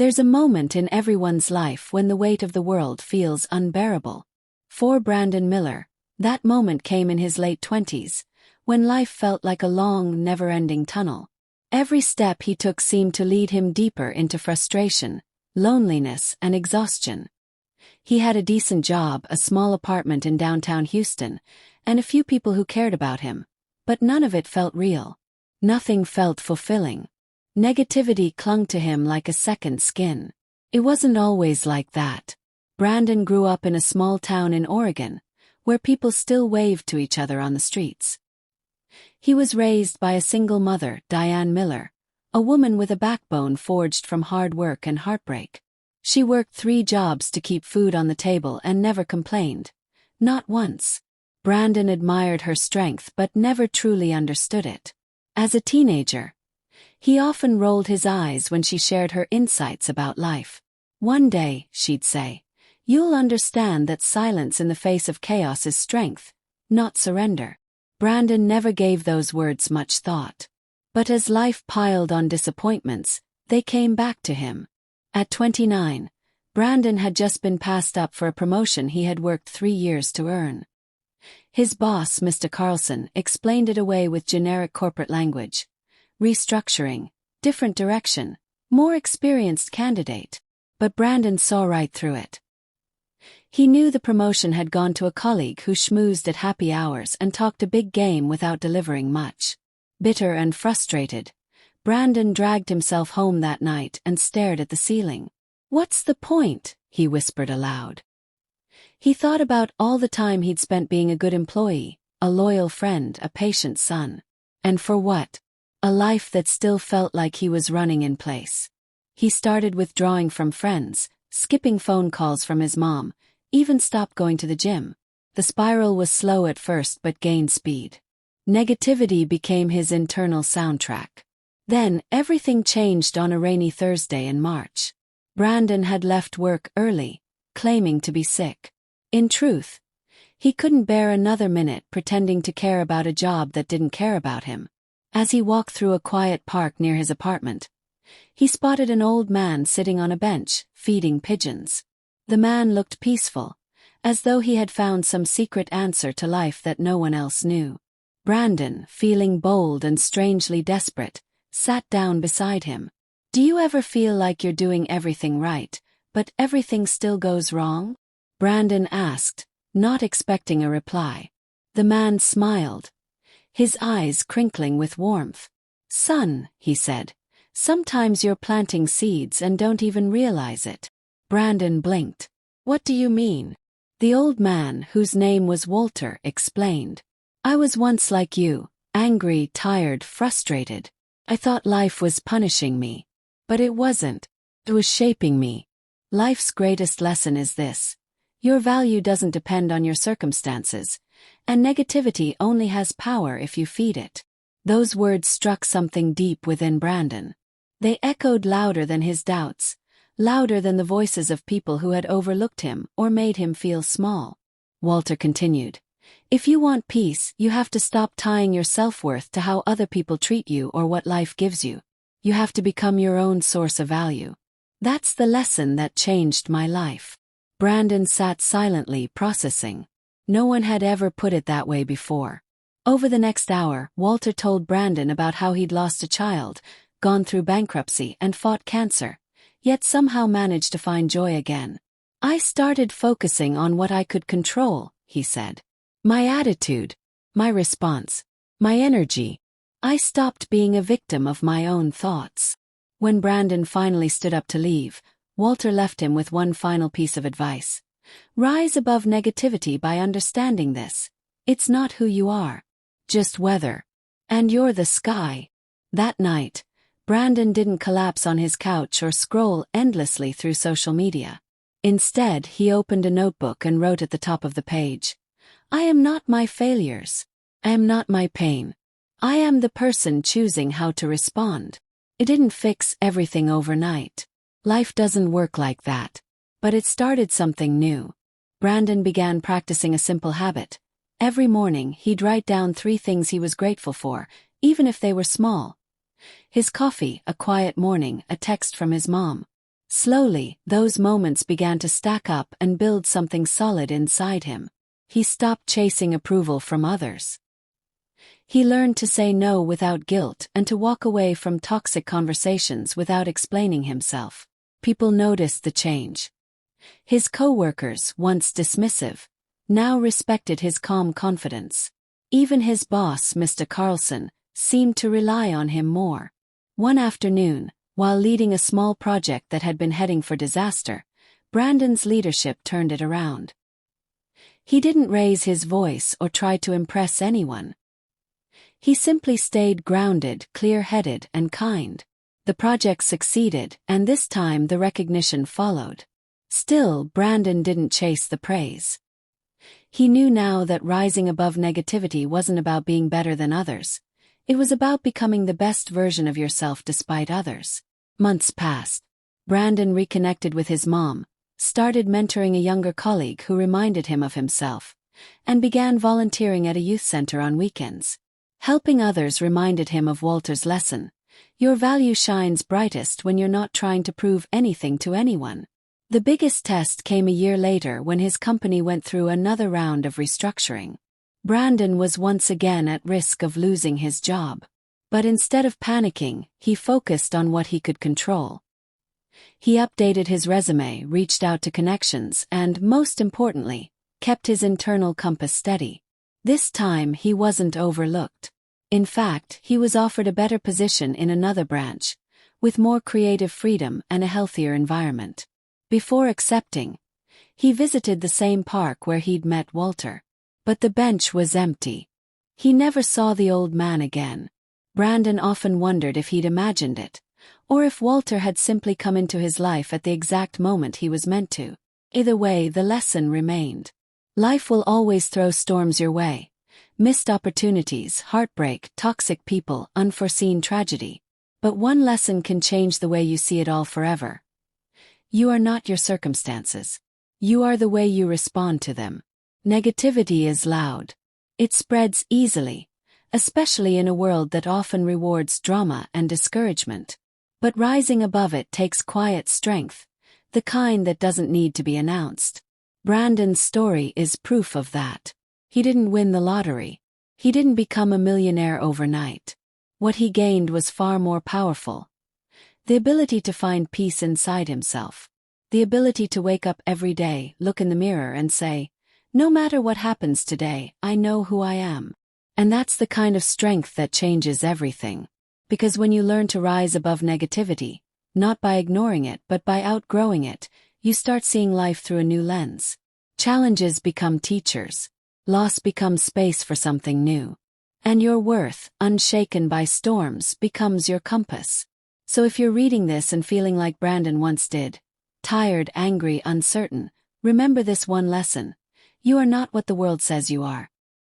There's a moment in everyone's life when the weight of the world feels unbearable. For Brandon Miller, that moment came in his late 20s, when life felt like a long, never-ending tunnel. Every step he took seemed to lead him deeper into frustration, loneliness, and exhaustion. He had a decent job, a small apartment in downtown Houston, and a few people who cared about him, but none of it felt real. Nothing felt fulfilling. Negativity clung to him like a second skin. It wasn't always like that. Brandon grew up in a small town in Oregon, where people still waved to each other on the streets. He was raised by a single mother, Diane Miller, a woman with a backbone forged from hard work and heartbreak. She worked 3 jobs to keep food on the table and never complained. Not once. Brandon admired her strength but never truly understood it. As a teenager, he often rolled his eyes when she shared her insights about life. One day, she'd say, "You'll understand that silence in the face of chaos is strength, not surrender." Brandon never gave those words much thought. But as life piled on disappointments, they came back to him. At 29, Brandon had just been passed up for a promotion he had worked 3 years to earn. His boss, Mr. Carlson, explained it away with generic corporate language. Restructuring, different direction, more experienced candidate. But Brandon saw right through it. He knew the promotion had gone to a colleague who schmoozed at happy hours and talked a big game without delivering much. Bitter and frustrated, Brandon dragged himself home that night and stared at the ceiling. "What's the point?" he whispered aloud. He thought about all the time he'd spent being a good employee, a loyal friend, a patient son. And for what? A life that still felt like he was running in place. He started withdrawing from friends, skipping phone calls from his mom, even stopped going to the gym. The spiral was slow at first but gained speed. Negativity became his internal soundtrack. Then, everything changed on a rainy Thursday in March. Brandon had left work early, claiming to be sick. In truth, he couldn't bear another minute pretending to care about a job that didn't care about him. As he walked through a quiet park near his apartment, he spotted an old man sitting on a bench, feeding pigeons. The man looked peaceful, as though he had found some secret answer to life that no one else knew. Brandon, feeling bold and strangely desperate, sat down beside him. "Do you ever feel like you're doing everything right, but everything still goes wrong?" Brandon asked, not expecting a reply. The man smiled, his eyes crinkling with warmth. "Son," he said, "sometimes you're planting seeds and don't even realize it." Brandon blinked. "What do you mean?" The old man, whose name was Walter, explained. "I was once like you, angry, tired, frustrated. I thought life was punishing me. But it wasn't. It was shaping me. Life's greatest lesson is this: your value doesn't depend on your circumstances, and negativity only has power if you feed it." Those words struck something deep within Brandon. They echoed louder than his doubts, louder than the voices of people who had overlooked him or made him feel small. Walter continued, "If you want peace, you have to stop tying your self-worth to how other people treat you or what life gives you. You have to become your own source of value." That's the lesson that changed my life. Brandon sat silently, processing. No one had ever put it that way before. Over the next hour, Walter told Brandon about how he'd lost a child, gone through bankruptcy, and fought cancer, yet somehow managed to find joy again. "I started focusing on what I could control," he said. "My attitude, my response, my energy. I stopped being a victim of my own thoughts." When Brandon finally stood up to leave, Walter left him with one final piece of advice. Rise above negativity by understanding this. It's not who you are, just weather. And you're the sky. That night, Brandon didn't collapse on his couch or scroll endlessly through social media. Instead, he opened a notebook and wrote at the top of the page, "I am not my failures. I am not my pain. I am the person choosing how to respond." It didn't fix everything overnight. Life doesn't work like that. But it started something new. Brandon began practicing a simple habit. Every morning, he'd write down 3 things he was grateful for, even if they were small. His coffee, a quiet morning, a text from his mom. Slowly, those moments began to stack up and build something solid inside him. He stopped chasing approval from others. He learned to say no without guilt and to walk away from toxic conversations without explaining himself. People noticed the change. His co-workers, once dismissive, now respected his calm confidence. Even his boss, Mr. Carlson, seemed to rely on him more. One afternoon, while leading a small project that had been heading for disaster, Brandon's leadership turned it around. He didn't raise his voice or try to impress anyone. He simply stayed grounded, clear-headed, and kind. The project succeeded, and this time the recognition followed. Still, Brandon didn't chase the praise. He knew now that rising above negativity wasn't about being better than others. It was about becoming the best version of yourself despite others. Months passed. Brandon reconnected with his mom, started mentoring a younger colleague who reminded him of himself, and began volunteering at a youth center on weekends. Helping others reminded him of Walter's lesson: your value shines brightest when you're not trying to prove anything to anyone. The biggest test came a year later when his company went through another round of restructuring. Brandon was once again at risk of losing his job. But instead of panicking, he focused on what he could control. He updated his resume, reached out to connections, and, most importantly, kept his internal compass steady. This time he wasn't overlooked. In fact, he was offered a better position in another branch, with more creative freedom and a healthier environment. Before accepting, he visited the same park where he'd met Walter. But the bench was empty. He never saw the old man again. Brandon often wondered if he'd imagined it, or if Walter had simply come into his life at the exact moment he was meant to. Either way, the lesson remained. Life will always throw storms your way. Missed opportunities, heartbreak, toxic people, unforeseen tragedy. But one lesson can change the way you see it all forever. You are not your circumstances. You are the way you respond to them. Negativity is loud. It spreads easily, especially in a world that often rewards drama and discouragement. But rising above it takes quiet strength, the kind that doesn't need to be announced. Brandon's story is proof of that. He didn't win the lottery. He didn't become a millionaire overnight. What he gained was far more powerful. The ability to find peace inside himself. The ability to wake up every day, look in the mirror and say, "No matter what happens today, I know who I am." And that's the kind of strength that changes everything. Because when you learn to rise above negativity, not by ignoring it but by outgrowing it, you start seeing life through a new lens. Challenges become teachers. Loss becomes space for something new. And your worth, unshaken by storms, becomes your compass. So if you're reading this and feeling like Brandon once did, tired, angry, uncertain, remember this one lesson. You are not what the world says you are.